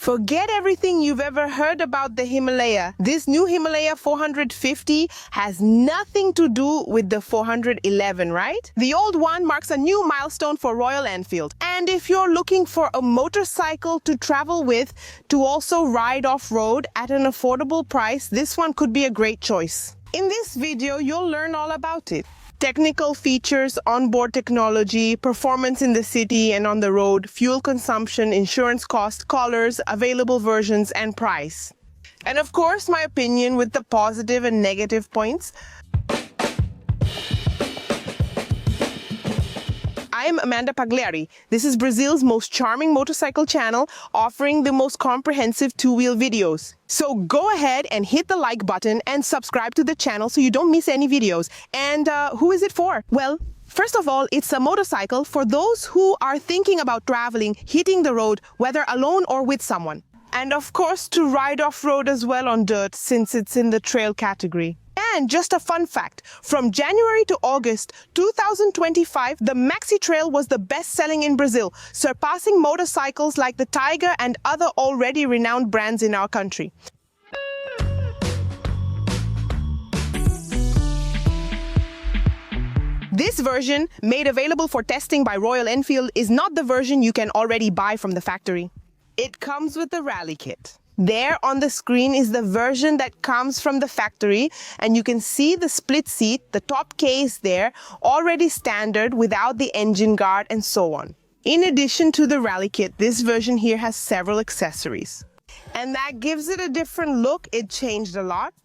Forget everything you've ever heard about the Himalaya. This new Himalaya 450 has nothing to do with the 411, right? The old one marks a new milestone for Royal Enfield. And if you're looking for a motorcycle to travel with, to also ride off-road at an affordable price, this one could be a great choice. In this video, you'll learn all about it. Technical features, onboard technology, performance in the city and on the road, fuel consumption, insurance cost, colors, available versions, and price. And of course, my opinion with the positive and negative points. I'm Amanda Pagliari. This is Brazil's most charming motorcycle channel, offering the most comprehensive two-wheel videos. So go ahead and hit the like button and subscribe to the channel so you don't miss any videos. And who is it for? Well, first of all, it's a motorcycle for those who are thinking about traveling, hitting the road, whether alone or with someone. And of course, to ride off-road as well on dirt, since it's in the trail category. And just a fun fact, from January to August 2025, the Maxi Trail was the best-selling in Brazil, surpassing motorcycles like the Tiger and other already renowned brands in our country. This version, made available for testing by Royal Enfield, is not the version you can already buy from the factory. It comes with the rally kit. There on the screen is the version that comes from the factory, and you can see the split seat, the top case there, already standard without the engine guard and so on. In addition to the rally kit, this version here has several accessories. And that gives it a different look. It changed a lot.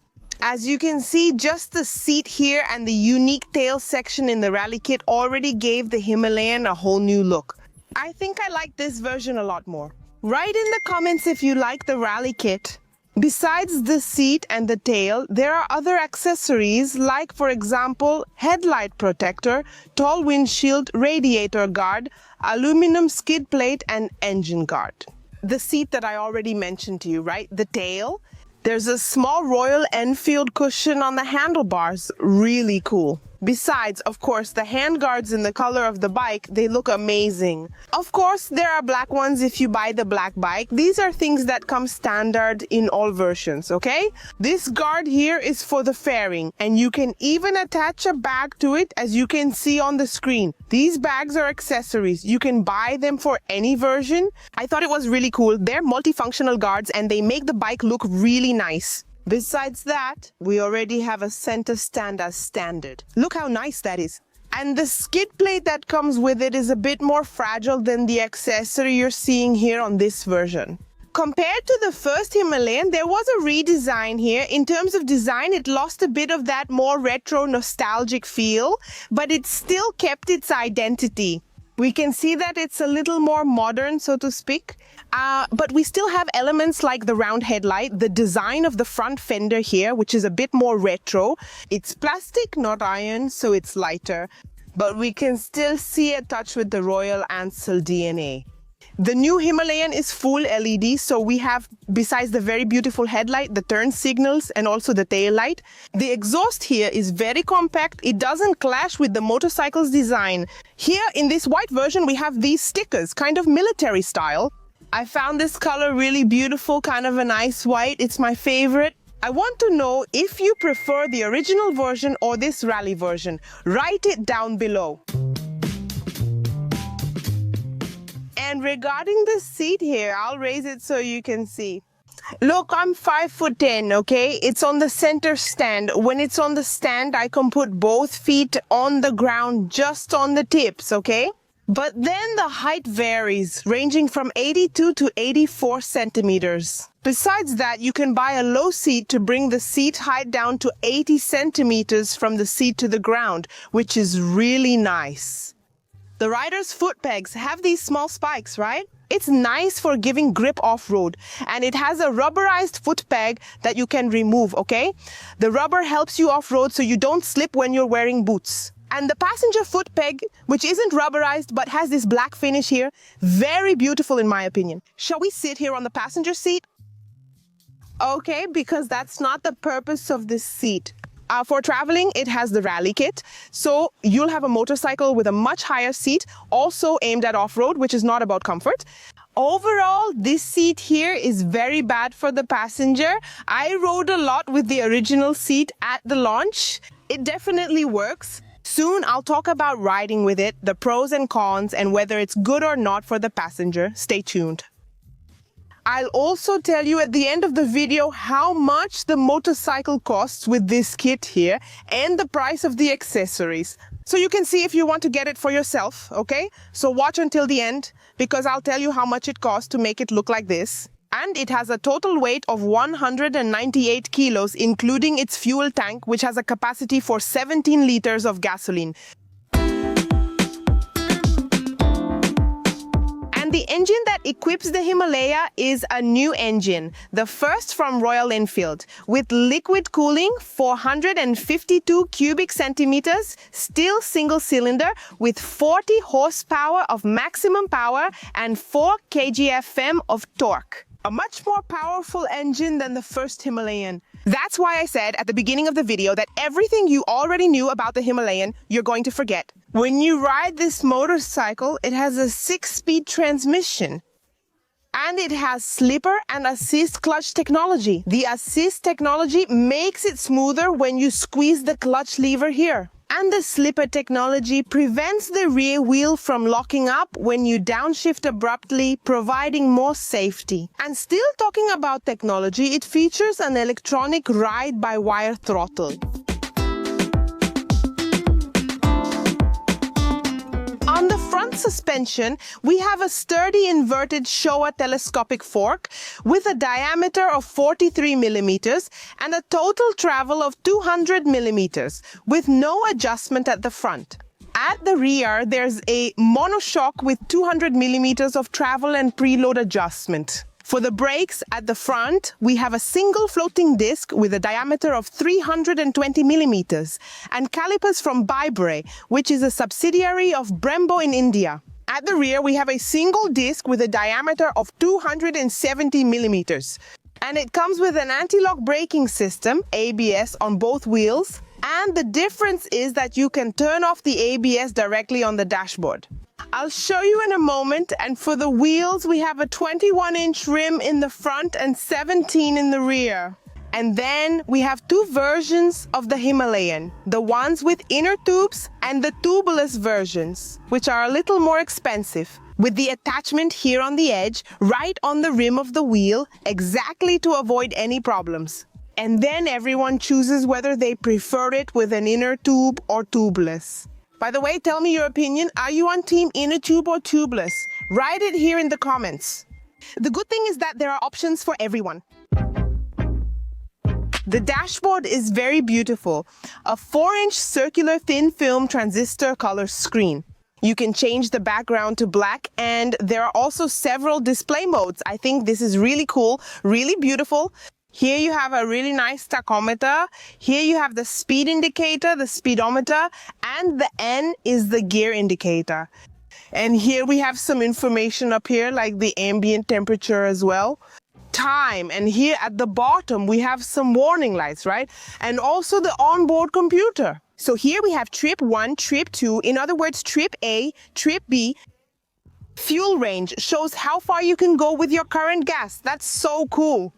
As you can see, just the seat here and the unique tail section in the rally kit already gave the Himalayan a whole new look. I think I like this version a lot more. Write in the comments if you like the rally kit. Besides the seat and the tail, there are other accessories like, for example, headlight protector, tall windshield, radiator guard, aluminum skid plate, and engine guard. The seat that I already mentioned to you, right? The tail. There's a small Royal Enfield cushion on the handlebars. Really cool. Besides, of course, the handguards in the color of the bike, they look amazing. Of course, there are black ones if you buy the black bike. These are things that come standard in all versions, okay? This guard here is for the fairing, and you can even attach a bag to it, as you can see on the screen. These bags are accessories. You can buy them for any version. I thought it was really cool. They're multifunctional guards, and they make the bike look really nice. Besides that, we already have a center stand as standard. Look how nice that is. And the skid plate that comes with it is a bit more fragile than the accessory you're seeing here on this version. Compared to the first Himalayan, there was a redesign here. In terms of design, it lost a bit of that more retro nostalgic feel, but it still kept its identity. We can see that it's a little more modern, so to speak, but we still have elements like the round headlight, the design of the front fender here, which is a bit more retro. It's plastic, not iron, so it's lighter, but we can still see a touch with the Royal Ansel DNA. The new Himalayan is full LED, so we have, besides the very beautiful headlight, the turn signals and also the tail light. The exhaust here is very compact. It doesn't clash with the motorcycle's design. Here in this white version, we have these stickers, kind of military style. I found this color really beautiful, kind of a nice white. It's my favorite. I want to know if you prefer the original version or this rally version. Write it down below. And regarding the seat here, I'll raise it so you can see. Look, I'm 5'10", okay? It's on the center stand. When it's on the stand, I can put both feet on the ground, just on the tips, okay? But then the height varies, ranging from 82 to 84 centimeters. Besides that, you can buy a low seat to bring the seat height down to 80 centimeters from the seat to the ground, which is really nice. The rider's foot pegs have these small spikes, right? It's nice for giving grip off-road, and it has a rubberized foot peg that you can remove, okay? The rubber helps you off-road so you don't slip when you're wearing boots. And the passenger foot peg, which isn't rubberized but has this black finish here, very beautiful in my opinion. Shall we sit here on the passenger seat? Okay, because that's not the purpose of this seat. For traveling, it has the rally kit, so you'll have a motorcycle with a much higher seat, also aimed at off-road, which is not about comfort. Overall, this seat here is very bad for the passenger. I rode a lot with the original seat at the launch. It definitely works. Soon I'll talk about riding with it, the pros and cons, and whether it's good or not for the passenger. Stay tuned. I'll also tell you at the end of the video how much the motorcycle costs with this kit here and the price of the accessories. So you can see if you want to get it for yourself, okay? So watch until the end because I'll tell you how much it costs to make it look like this. And it has a total weight of 198 kilos, including its fuel tank, which has a capacity for 17 liters of gasoline. The engine that equips the Himalaya is a new engine, the first from Royal Enfield, with liquid cooling, 452 cubic centimeters, still single cylinder, with 40 horsepower of maximum power and 4 kgfm of torque. A much more powerful engine than the first Himalayan. That's why I said at the beginning of the video that everything you already knew about the Himalayan, you're going to forget. When you ride this motorcycle, it has a 6-speed transmission. And it has slipper and assist clutch technology. The assist technology makes it smoother when you squeeze the clutch lever here. And the slipper technology prevents the rear wheel from locking up when you downshift abruptly, providing more safety. And still talking about technology, it features an electronic ride-by-wire throttle. On the front suspension, we have a sturdy inverted Showa telescopic fork with a diameter of 43 millimeters and a total travel of 200 millimeters with no adjustment at the front. At the rear, there's a monoshock with 200 millimeters of travel and preload adjustment. For the brakes at the front, we have a single floating disc with a diameter of 320 millimeters and calipers from Bibre, which is a subsidiary of Brembo in India. At the rear, we have a single disc with a diameter of 270 millimeters. And it comes with an anti-lock braking system, ABS, on both wheels. And the difference is that you can turn off the ABS directly on the dashboard. I'll show you in a moment, and for the wheels we have a 21-inch rim in the front and 17 in the rear. And then we have two versions of the Himalayan, the ones with inner tubes and the tubeless versions, which are a little more expensive, with the attachment here on the edge, right on the rim of the wheel, exactly to avoid any problems. And then everyone chooses whether they prefer it with an inner tube or tubeless. By the way, tell me your opinion. Are you on team inner tube or tubeless? Write it here in the comments. The good thing is that there are options for everyone. The dashboard is very beautiful. A 4-inch circular thin film transistor color screen. You can change the background to black, and there are also several display modes. I think this is really cool, really beautiful. Here you have a really nice tachometer. Here you have the speed indicator, the speedometer, and the N is the gear indicator. And here we have some information up here, like the ambient temperature as well. Time, and here at the bottom we have some warning lights, right? And also the onboard computer. So here we have trip 1, trip 2, in other words, trip A, trip B. Fuel range shows how far you can go with your current gas. That's so cool.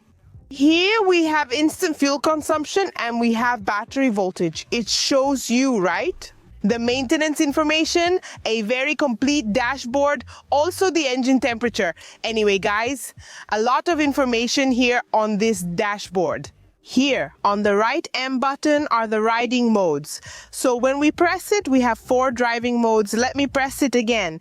Here we have instant fuel consumption and we have battery voltage. It shows you, right? The maintenance information, a very complete dashboard, also the engine temperature. Anyway, guys, a lot of information here on this dashboard. Here, on the right M button are the riding modes. So when we press it, we have 4 driving modes. Let me press it again.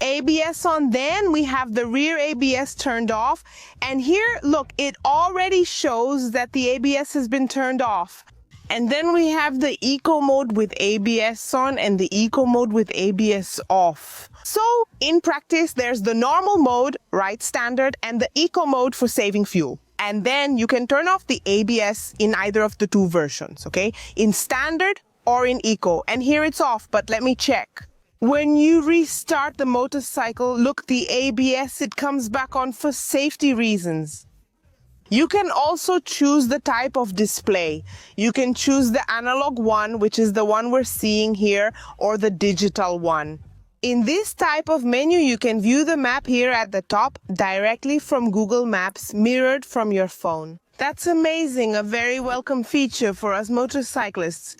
ABS on, then we have the rear ABS turned off. And here, look, it already shows that the ABS has been turned off. And then we have the eco mode with ABS on and the eco mode with ABS off. So in practice, there's the normal mode, right, standard, and the eco mode for saving fuel. And then you can turn off the ABS in either of the 2 versions, okay? In standard or in eco. And here it's off, but let me check. When you restart the motorcycle, look, the ABS, it comes back on for safety reasons. You can also choose the type of display. You can choose the analog one, which is the one we're seeing here, or the digital one. In this type of menu, you can view the map here at the top directly from Google Maps, mirrored from your phone. That's amazing, a very welcome feature for us motorcyclists.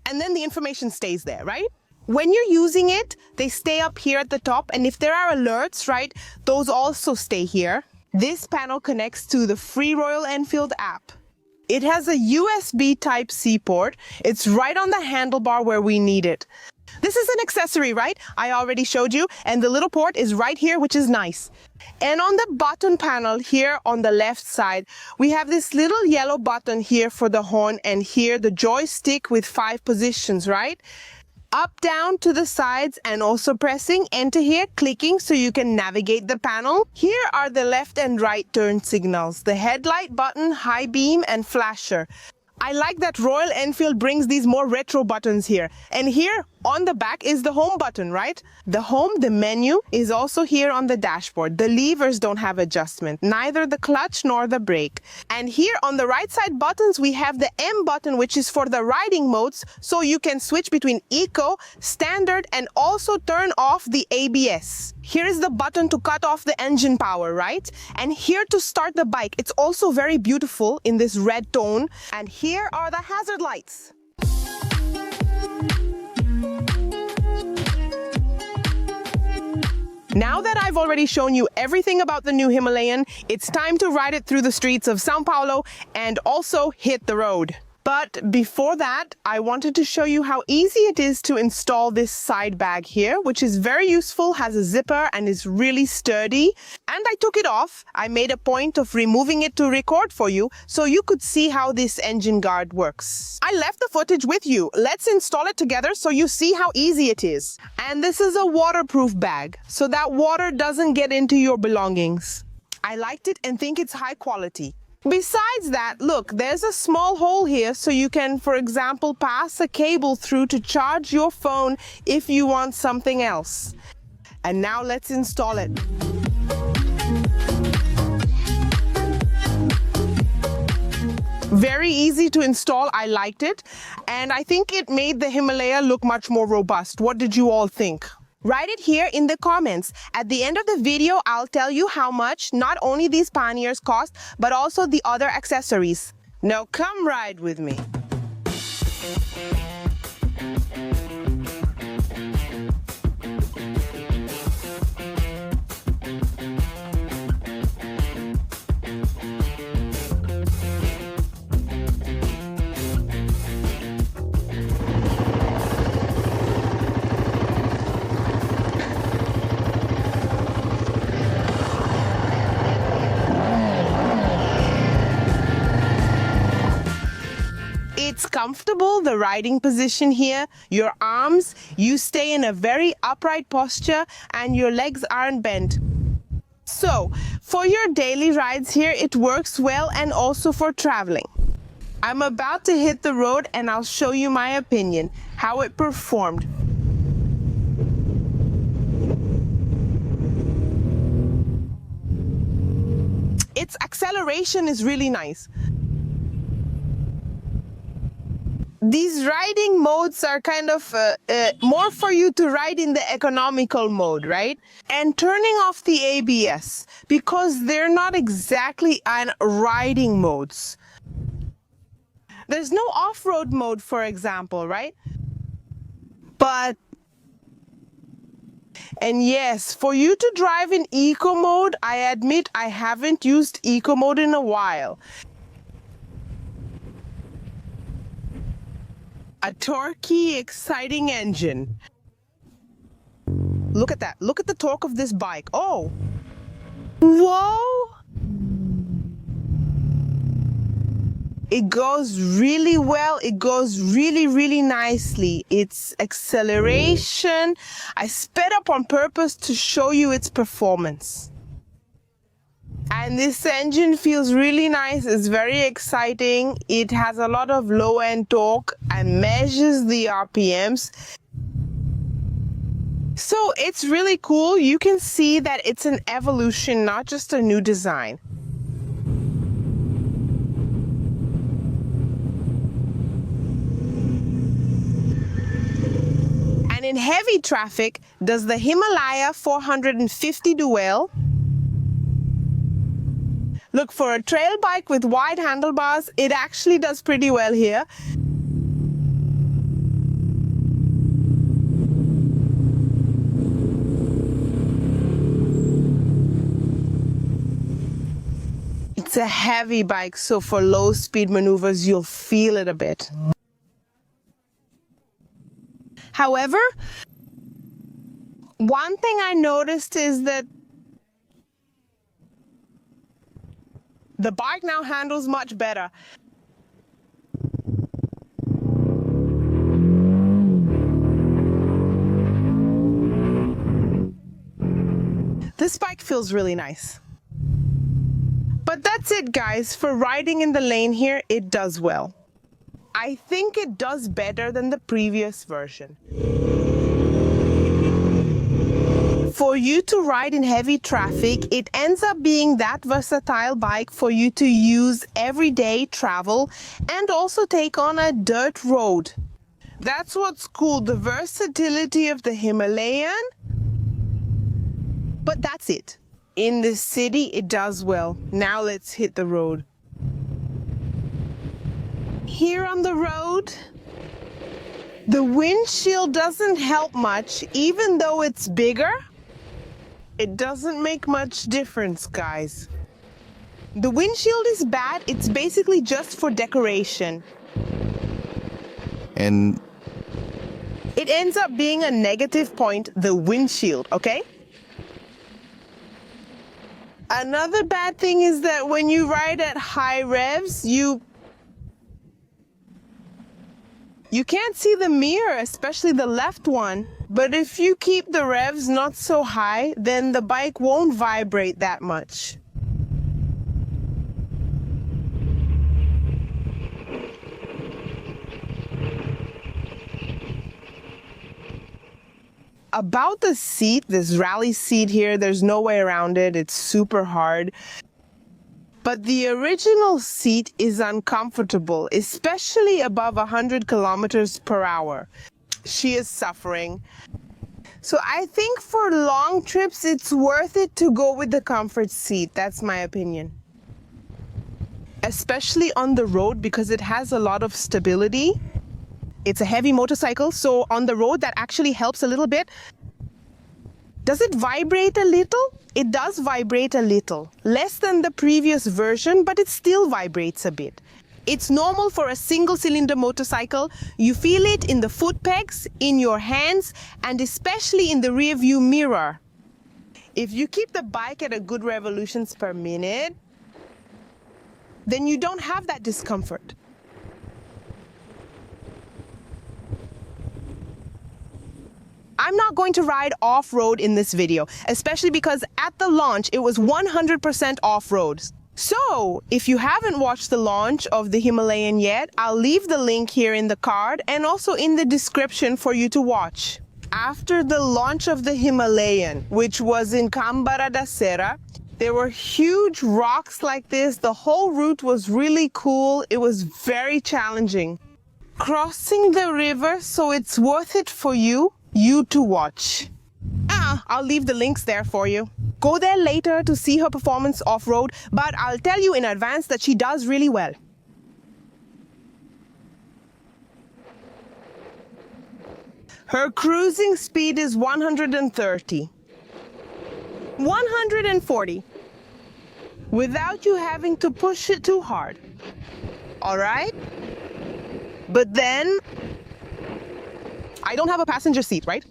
And then the information stays there, right? When you're using it, they stay up here at the top, and if there are alerts, right, those also stay here. This panel connects to the free Royal Enfield app. It has a USB Type-C port. It's right on the handlebar where we need it. This is an accessory, right? I already showed you, and the little port is right here, which is nice. And on the button panel here on the left side, we have this little yellow button here for the horn, and here the joystick with 5 positions, right? Up, down, to the sides, and also pressing enter here, clicking so you can navigate the panel. Here are the left and right turn signals, the headlight button, high beam, and flasher. I like that Royal Enfield brings these more retro buttons here. And here on the back is the home button, right? The home, the menu, is also here on the dashboard. The levers don't have adjustment, neither the clutch nor the brake. And here on the right side buttons, we have the M button, which is for the riding modes, so you can switch between Eco, Standard, and also turn off the ABS. Here is the button to cut off the engine power, right? And here to start the bike. It's also very beautiful in this red tone. And here are the hazard lights. Now that I've already shown you everything about the new Himalayan, it's time to ride it through the streets of Sao Paulo and also hit the road. But before that, I wanted to show you how easy it is to install this side bag here, which is very useful, has a zipper, and is really sturdy. And I took it off. I made a point of removing it to record for you, so you could see how this engine guard works. I left the footage with you. Let's install it together so you see how easy it is. And this is a waterproof bag, so that water doesn't get into your belongings. I liked it and think it's high quality. Besides that, look, there's a small hole here so you can, for example, pass a cable through to charge your phone if you want something else. And now let's install it. Very easy to install. I liked it. And I think it made the Himalaya look much more robust. What did you all think? Write it here in the comments. At the end of the video, I'll tell you how much not only these panniers cost, but also the other accessories. Now come ride with me. It's comfortable, the riding position here, your arms, you stay in a very upright posture and your legs aren't bent. So, for your daily rides here, it works well, and also for traveling. I'm about to hit the road and I'll show you my opinion, how it performed. Its acceleration is really nice. These riding modes are kind of more for you to ride in the economical mode, right? And turning off the ABS, because they're not exactly on riding modes. There's no off-road mode, for example, right? And yes, for you to drive in eco mode, I admit I haven't used eco mode in a while. A torquey, exciting engine. Look at that. Look at the torque of this bike. Oh! Whoa! It goes really well. It goes really, really nicely. Its acceleration, I sped up on purpose to show you its performance. And this engine feels really nice. It's very exciting. It has a lot of low-end torque and measures the RPMs. So it's really cool. You can see that it's an evolution, not just a new design. And And in heavy traffic, does the Himalaya 450 do well? Look, for a trail bike with wide handlebars, it actually does pretty well here. It's a heavy bike, so for low speed maneuvers, you'll feel it a bit. However, one thing I noticed is that the bike now handles much better. This bike feels really nice. But that's it, guys. For riding in the lane here, it does well. I think it does better than the previous version. For you to ride in heavy traffic, it ends up being that versatile bike for you to use everyday travel and also take on a dirt road. That's what's cool, the versatility of the Himalayan. But that's it. In the city, it does well. Now let's hit the road. Here on the road, the windshield doesn't help much, even though it's bigger. It doesn't make much difference, guys. The windshield is bad. It's basically just for decoration. And it ends up being a negative point, the windshield, okay? Another bad thing is that when you ride at high revs, you can't see the mirror, especially the left one. But if you keep the revs not so high, then the bike won't vibrate that much. About the seat, this rally seat here, there's no way around it. It's super hard. But the original seat is uncomfortable, especially above 100 kilometers per hour. She is suffering. So I think for long trips, it's worth it to go with the comfort seat. That's my opinion. Especially on the road because it has a lot of stability. It's a heavy motorcycle, so on the road that actually helps a little bit. Does it vibrate a little? It does vibrate a little. Less than the previous version, but it still vibrates a bit. It's normal for a single-cylinder motorcycle. You feel it in the foot pegs, in your hands, and especially in the rear-view mirror. If you keep the bike at a good revolutions per minute, then you don't have that discomfort. I'm not going to ride off-road in this video, especially because at the launch, it was 100% off-road. So, if you haven't watched the launch of the Himalayan yet, I'll leave the link here in the card and also in the description for you to watch. After the launch of the Himalayan, which was in Cambara da Serra, there were huge rocks like this. The whole route was really cool. It was very challenging. Crossing the river, so it's worth it for you to watch. I'll leave the links there for you. Go there later to see her performance off-road, but I'll tell you in advance that she does really well. Her cruising speed is 130. 140. Without you having to push it too hard. All right? But then, I don't have a passenger seat, right?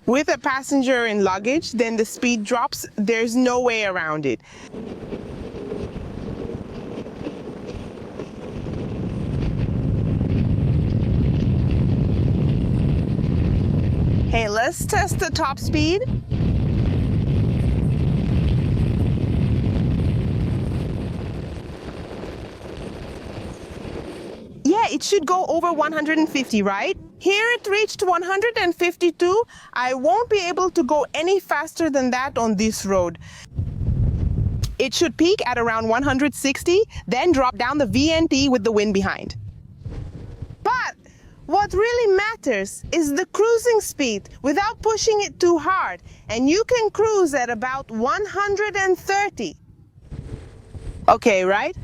With a passenger and luggage, then the speed drops. There's no way around it. Hey, let's test the top speed. Yeah, it should go over 150, right? Here it reached 152. I won't be able to go any faster than that on this road. It should peak at around 160, then drop down the VNT with the wind behind. But What really matters is the cruising speed without pushing it too hard, and you can cruise at about 130. Okay, right?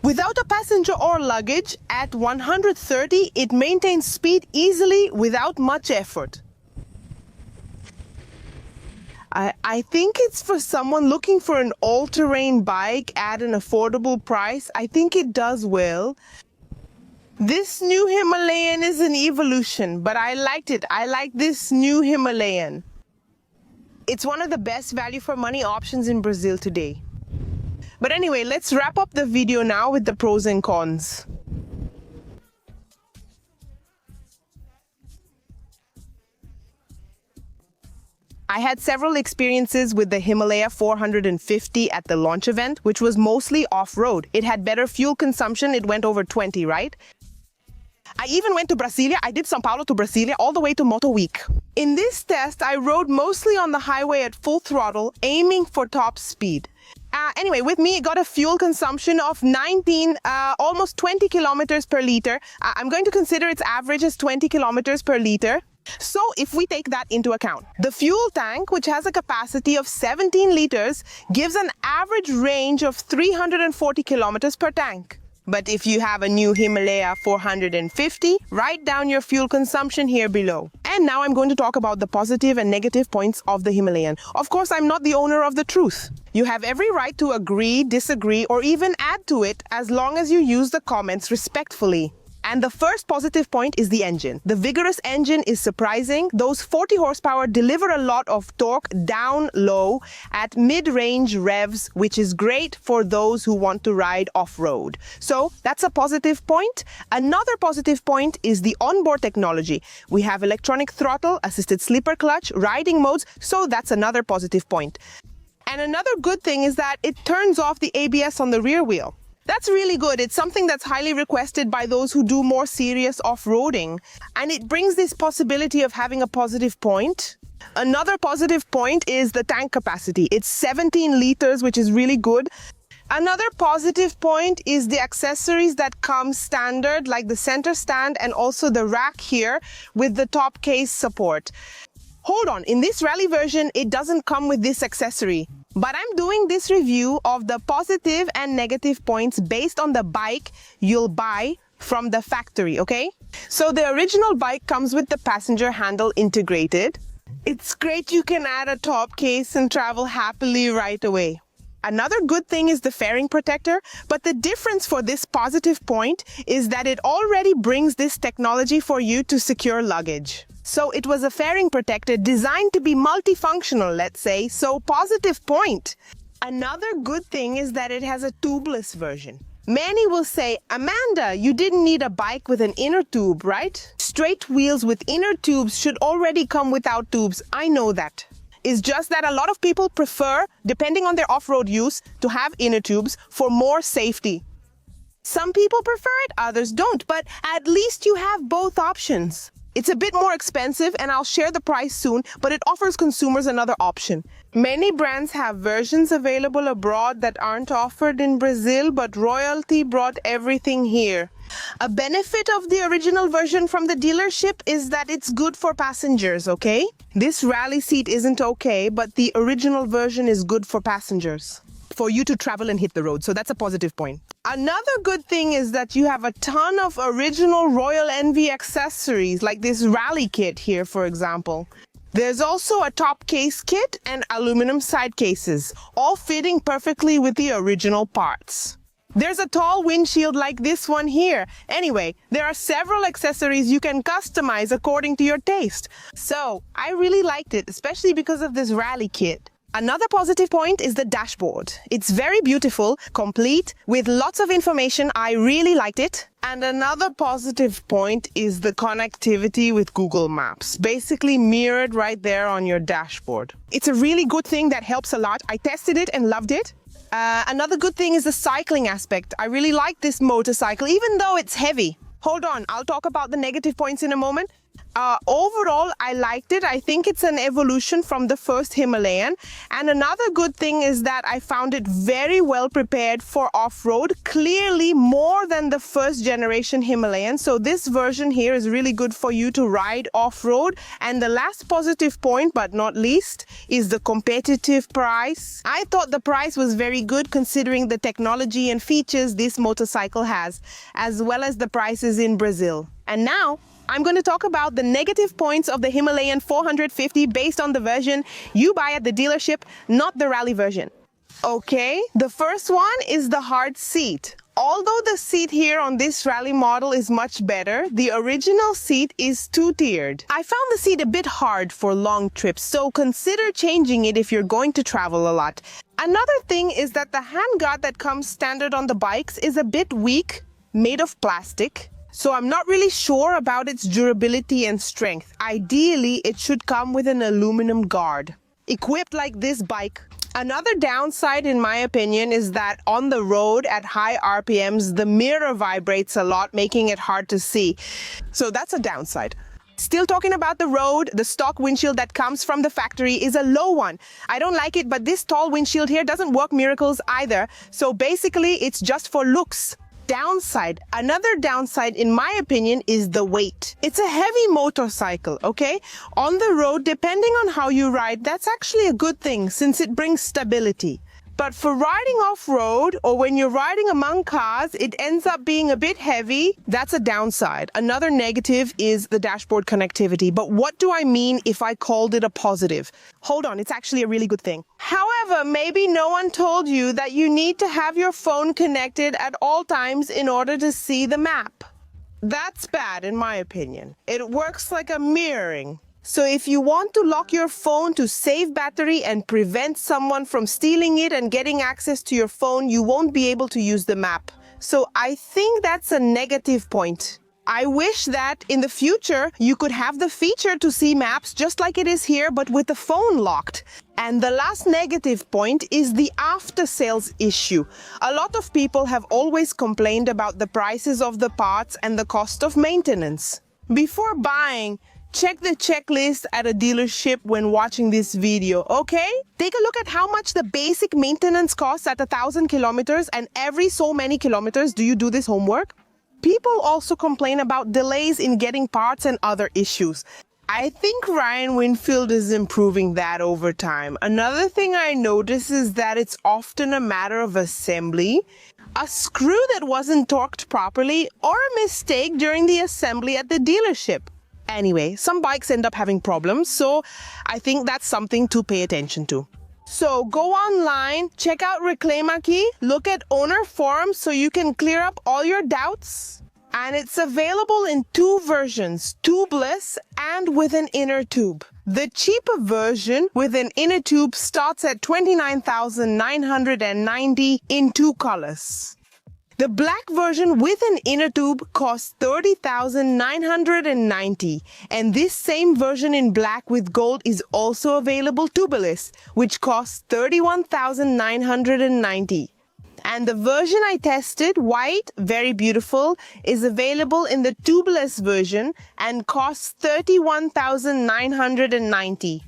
Without a passenger or luggage, at 130, it maintains speed easily without much effort. I think it's for someone looking for an all-terrain bike at an affordable price. I think it does well. This new Himalayan is an evolution, but I liked it. I like this new Himalayan. It's one of the best value for money options in Brazil today. But anyway, let's wrap up the video now with the pros and cons. I had several experiences with the Himalaya 450 at the launch event, which was mostly off-road. It had better fuel consumption. It went over 20, right? I even went to Brasilia. I did São Paulo to Brasilia all the way to Moto Week. In this test, I rode mostly on the highway at full throttle, aiming for top speed. Anyway, with me, it got a fuel consumption of 19, almost 20 kilometers per liter. I'm going to consider its average as 20 kilometers per liter. So if we take that into account, the fuel tank, which has a capacity of 17 liters, gives an average range of 340 kilometers per tank. But if you have a new Himalaya 450, write down your fuel consumption here below. And now I'm going to talk about the positive and negative points of the Himalayan. Of course, I'm not the owner of the truth. You have every right to agree, disagree, or even add to it as long as you use the comments respectfully. And the first positive point is the engine. The vigorous engine is surprising. Those 40 horsepower deliver a lot of torque down low at mid-range revs, which is great for those who want to ride off-road. So that's a positive point. Another positive point is the onboard technology. We have electronic throttle, assisted slipper clutch, riding modes, so that's another positive point. And another good thing is that it turns off the ABS on the rear wheel. That's really good. It's something that's highly requested by those who do more serious off-roading. And it brings this possibility of having a positive point. Another positive point is the tank capacity. It's 17 liters, which is really good. Another positive point is the accessories that come standard, like the center stand and also the rack here with the top case support. Hold on, in this rally version, it doesn't come with this accessory. But I'm doing this review of the positive and negative points based on the bike you'll buy from the factory, okay? So the original bike comes with the passenger handle integrated. It's great you can add a top case and travel happily right away. Another good thing is the fairing protector, but the difference for this positive point is that it already brings this technology for you to secure luggage. So it was a fairing protector designed to be multifunctional, let's say, so positive point. Another good thing is that it has a tubeless version. Many will say, Amanda, you didn't need a bike with an inner tube, right? Straight wheels with inner tubes should already come without tubes. I know that. It's just that a lot of people prefer, depending on their off-road use, to have inner tubes for more safety. Some people prefer it, others don't, but at least you have both options. It's a bit more expensive, and I'll share the price soon, but it offers consumers another option. Many brands have versions available abroad that aren't offered in Brazil, but royalty brought everything here. A benefit of the original version from the dealership is that it's good for passengers, okay? This rally seat isn't okay, but the original version is good for passengers, for you to travel and hit the road, so that's a positive point. Another good thing is that you have a ton of original Royal Envy accessories, like this rally kit here, for example. There's also a top case kit and aluminum side cases, all fitting perfectly with the original parts. There's a tall windshield like this one here. Anyway, there are several accessories you can customize according to your taste. So, I really liked it, especially because of this rally kit. Another positive point is the dashboard. It's very beautiful, complete, with lots of information. I really liked it. And another positive point is the connectivity with Google Maps, basically mirrored right there on your dashboard. It's a really good thing that helps a lot. I tested it and loved it. Another good thing is the cycling aspect. I really like this motorcycle, even though it's heavy. Hold on, I'll talk about the negative points in a moment. Overall, I liked it. I think it's an evolution from the first Himalayan. And another good thing is that I found it very well prepared for off-road, clearly more than the first generation Himalayan. So this version here is really good for you to ride off-road. And the last positive point, but not least, is the competitive price. I thought the price was very good considering the technology and features this motorcycle has, as well as the prices in Brazil. And now, I'm going to talk about the negative points of the Himalayan 450 based on the version you buy at the dealership, not the rally version. Okay, the first one is the hard seat. Although the seat here on this rally model is much better, the original seat is two-tiered. I found the seat a bit hard for long trips, so consider changing it if you're going to travel a lot. Another thing is that the handguard that comes standard on the bikes is a bit weak, made of plastic. So I'm not really sure about its durability and strength. Ideally, it should come with an aluminum guard. Equipped like this bike. Another downside, in my opinion, is that on the road at high RPMs, the mirror vibrates a lot, making it hard to see. So that's a downside. Still talking about the road, the stock windshield that comes from the factory is a low one. I don't like it, but this tall windshield here doesn't work miracles either. So basically, it's just for looks. Another downside, in my opinion, is the weight. It's a heavy motorcycle, okay? On the road, depending on how you ride, that's actually a good thing since it brings stability. But for riding off-road or when you're riding among cars, it ends up being a bit heavy. That's a downside. Another negative is the dashboard connectivity. But what do I mean if I called it a positive? Hold on, it's actually a really good thing. However, maybe no one told you that you need to have your phone connected at all times in order to see the map. That's bad, in my opinion. It works like a mirroring. So if you want to lock your phone to save battery and prevent someone from stealing it and getting access to your phone, you won't be able to use the map. So I think that's a negative point. I wish that in the future you could have the feature to see maps just like it is here, but with the phone locked. And the last negative point is the after-sales issue. A lot of people have always complained about the prices of the parts and the cost of maintenance. Before buying, check the checklist at a dealership when watching this video, okay? Take a look at how much the basic maintenance costs at 1,000 kilometers, and every so many kilometers do you do this homework? People also complain about delays in getting parts and other issues. I think Ryan Winfield is improving that over time. Another thing I notice is that it's often a matter of assembly. A screw that wasn't torqued properly or a mistake during the assembly at the dealership. Anyway, some bikes end up having problems, so I think that's something to pay attention to. So go online, check out Reclaim Aqui, look at owner forums so you can clear up all your doubts. And it's available in two versions, tubeless and with an inner tube. The cheaper version with an inner tube starts at $29,990 in two colors. The black version with an inner tube costs $30,990, and this same version in black with gold is also available tubeless, which costs $31,990. And the version I tested, white, very beautiful, is available in the tubeless version and costs $31,990.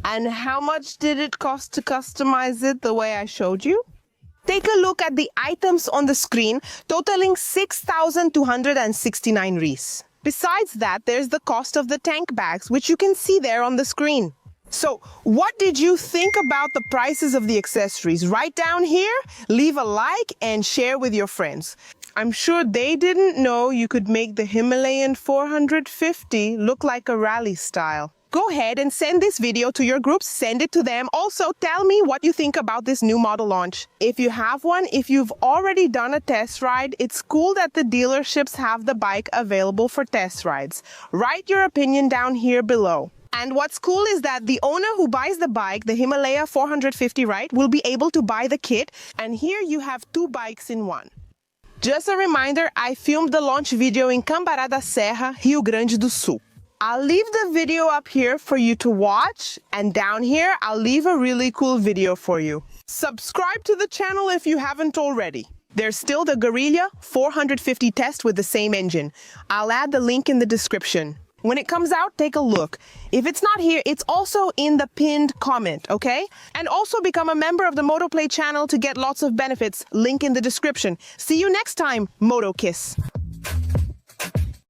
And how much did it cost to customize it the way I showed you? Take a look at the items on the screen, totaling 6,269 Rs. Besides that, there's the cost of the tank bags, which you can see there on the screen. So, what did you think about the prices of the accessories? Write down here, leave a like, and share with your friends. I'm sure they didn't know you could make the Himalayan 450 look like a rally style. Go ahead and send this video to your groups, send it to them. Also, tell me what you think about this new model launch. If you have one, if you've already done a test ride, it's cool that the dealerships have the bike available for test rides. Write your opinion down here below. And what's cool is that the owner who buys the bike, the Himalaya 450, right, will be able to buy the kit. And here you have two bikes in one. Just a reminder, I filmed the launch video in Cambará da Serra, Rio Grande do Sul. I'll leave the video up here for you to watch, and down here, I'll leave a really cool video for you. Subscribe to the channel if you haven't already. There's still the Guerrilla 450 test with the same engine. I'll add the link in the description. When it comes out, take a look. If it's not here, it's also in the pinned comment, okay? And also become a member of the MotoPlay channel to get lots of benefits. Link in the description. See you next time, Moto Kiss.